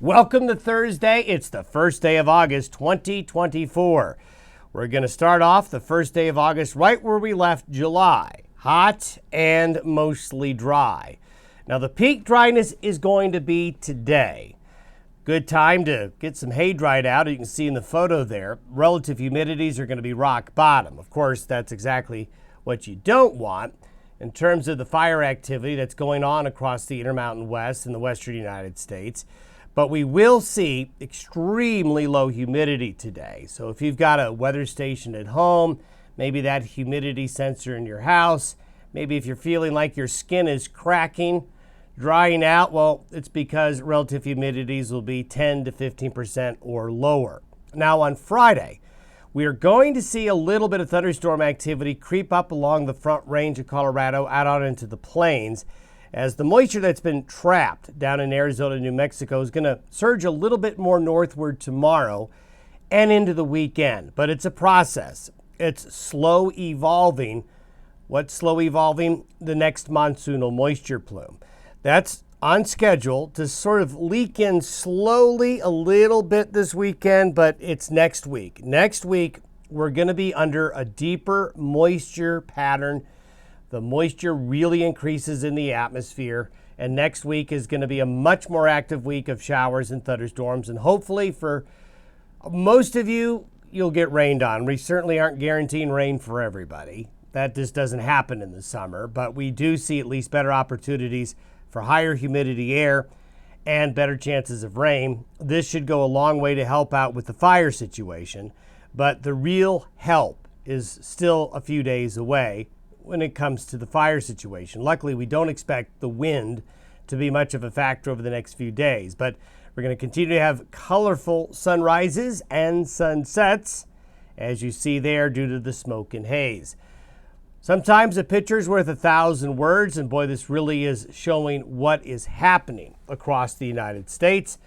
Welcome to Thursday. It's the first day of August 2024. We're going to start off the first day of August right where we left July. Hot and mostly dry. Now the peak dryness is going to be today. Good time to get some hay dried out. You can see in the photo there, relative humidities are going to be rock bottom. Of course, that's exactly what you don't want in terms of the fire activity that's going on across the Intermountain West and the western United States. But we will see extremely low humidity today. So if you've got a weather station at home, maybe that humidity sensor in your house, maybe if you're feeling like your skin is cracking, drying out, well, it's because relative humidities will be 10 to 15% or lower. Now on Friday, we are going to see a little bit of thunderstorm activity creep up along the front range of Colorado out on into the plains, as the moisture that's been trapped down in Arizona and New Mexico is going to surge a little bit more northward tomorrow and into the weekend. But it's a process. It's slow evolving. What's slow evolving? The next monsoonal moisture plume. That's on schedule to sort of leak in slowly a little bit this weekend, but it's next week. Next week, we're going to be under a deeper moisture pattern. The moisture really increases in the atmosphere, and next week is going to be a much more active week of showers and thunderstorms, and hopefully for most of you, you'll get rained on. We certainly aren't guaranteeing rain for everybody. That just doesn't happen in the summer, but we do see at least better opportunities for higher humidity air and better chances of rain. This should go a long way to help out with the fire situation, but the real help is still a few days away when it comes to the fire situation. Luckily, we don't expect the wind to be much of a factor over the next few days, but we're going to continue to have colorful sunrises and sunsets, as you see there, due to the smoke and haze. Sometimes a picture's worth 1,000 words, and boy, this really is showing what is happening across the United States.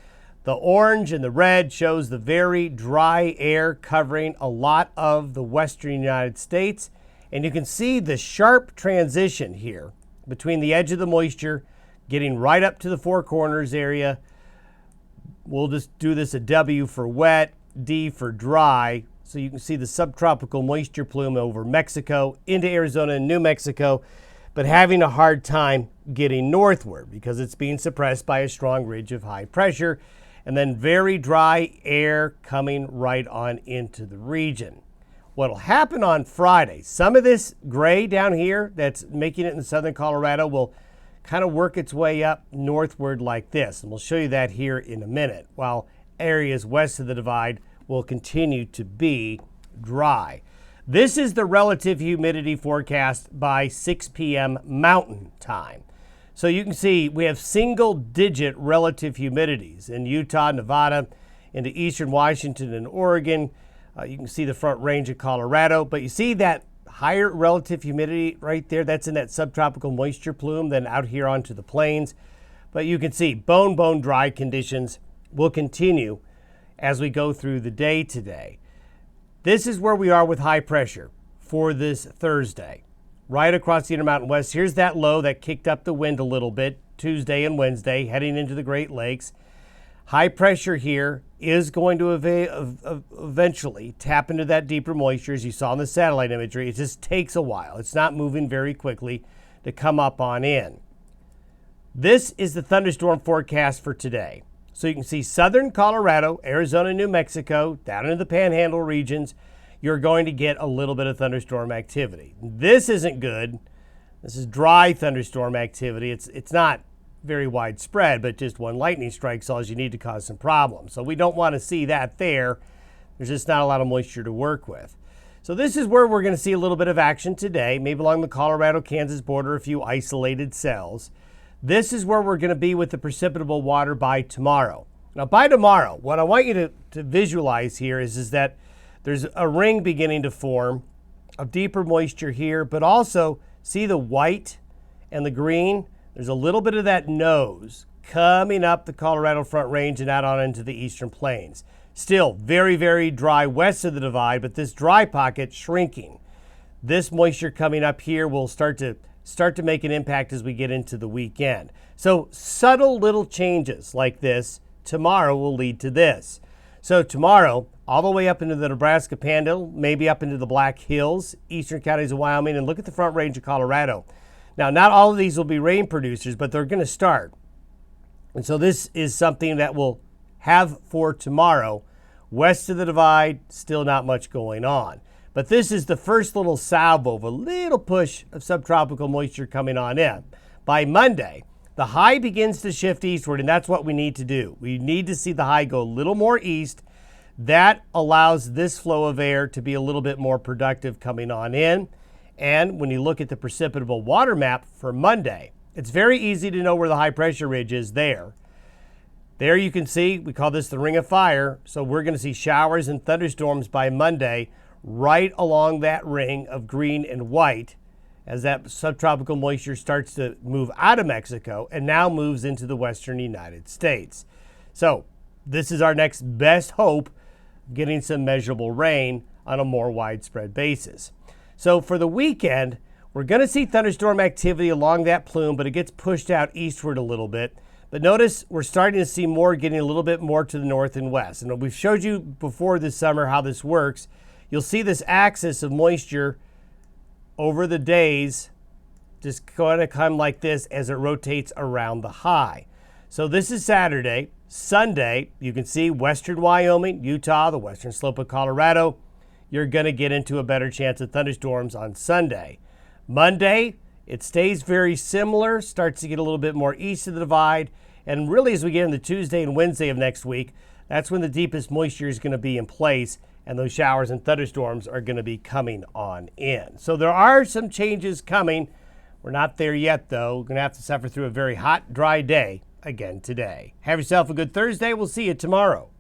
The orange and the red shows the very dry air covering a lot of the western United States. And you can see the sharp transition here between the edge of the moisture getting right up to the Four Corners area. We'll just do this a W for wet, D for dry. So you can see the subtropical moisture plume over Mexico into Arizona and New Mexico, but having a hard time getting northward because it's being suppressed by a strong ridge of high pressure, and then very dry air coming right on into the region. What'll happen on Friday, some of this gray down here that's making it in southern Colorado will kind of work its way up northward like this. And we'll show you that here in a minute, while areas west of the divide will continue to be dry. This is the relative humidity forecast by 6 p.m. Mountain Time. So you can see we have single-digit relative humidities in Utah, Nevada, into eastern Washington and Oregon. You can see the front range of Colorado, but you see that higher relative humidity right there? That's in that subtropical moisture plume, then out here onto the plains. But you can see bone dry conditions will continue as we go through the day today. This is where we are with high pressure for this Thursday. Right across the Intermountain West, here's that low that kicked up the wind a little bit Tuesday and Wednesday, heading into the Great Lakes. High pressure here is going to eventually tap into that deeper moisture, as you saw in the satellite imagery. It just takes a while. It's not moving very quickly to come up on in. This is the thunderstorm forecast for today. So you can see southern Colorado, Arizona, New Mexico, down into the Panhandle regions, you're going to get a little bit of thunderstorm activity. This isn't good. This is dry thunderstorm activity. It's not very widespread, but just one lightning strike is all you need to cause some problems. So we don't want to see that there. There's just not a lot of moisture to work with. So this is where we're going to see a little bit of action today, maybe along the Colorado-Kansas border, a few isolated cells. This is where we're going to be with the precipitable water by tomorrow. Now, by tomorrow, what I want you to visualize here is that there's a ring beginning to form of deeper moisture here, but also see the white and the green? There's a little bit of that nose coming up the Colorado Front Range and out on into the eastern plains. Still very, very dry west of the divide, but this dry pocket shrinking. This moisture coming up here will start to make an impact as we get into the weekend. So subtle little changes like this tomorrow will lead to this. So tomorrow, all the way up into the Nebraska Panhandle, maybe up into the Black Hills, eastern counties of Wyoming, and look at the Front Range of Colorado. Now, not all of these will be rain producers, but they're going to start. And so this is something that we'll have for tomorrow. West of the Divide, still not much going on. But this is the first little salvo of a little push of subtropical moisture coming on in. By Monday, the high begins to shift eastward, and that's what we need to do. We need to see the high go a little more east. That allows this flow of air to be a little bit more productive coming on in. And when you look at the precipitable water map for Monday, it's very easy to know where the high pressure ridge is there. There you can see, we call this the ring of fire. So we're going to see showers and thunderstorms by Monday right along that ring of green and white as that subtropical moisture starts to move out of Mexico and now moves into the western United States. So this is our next best hope of getting some measurable rain on a more widespread basis. So for the weekend, we're going to see thunderstorm activity along that plume, but it gets pushed out eastward a little bit. But notice we're starting to see more getting a little bit more to the north and west. And we've showed you before this summer how this works. You'll see this axis of moisture over the days just going to come like this as it rotates around the high. So this is Saturday. Sunday, you can see western Wyoming, Utah, the western slope of Colorado. You're going to get into a better chance of thunderstorms on Sunday. Monday, it stays very similar, starts to get a little bit more east of the divide. And really, as we get into Tuesday and Wednesday of next week, that's when the deepest moisture is going to be in place, and those showers and thunderstorms are going to be coming on in. So there are some changes coming. We're not there yet, though. We're going to have to suffer through a very hot, dry day again today. Have yourself a good Thursday. We'll see you tomorrow.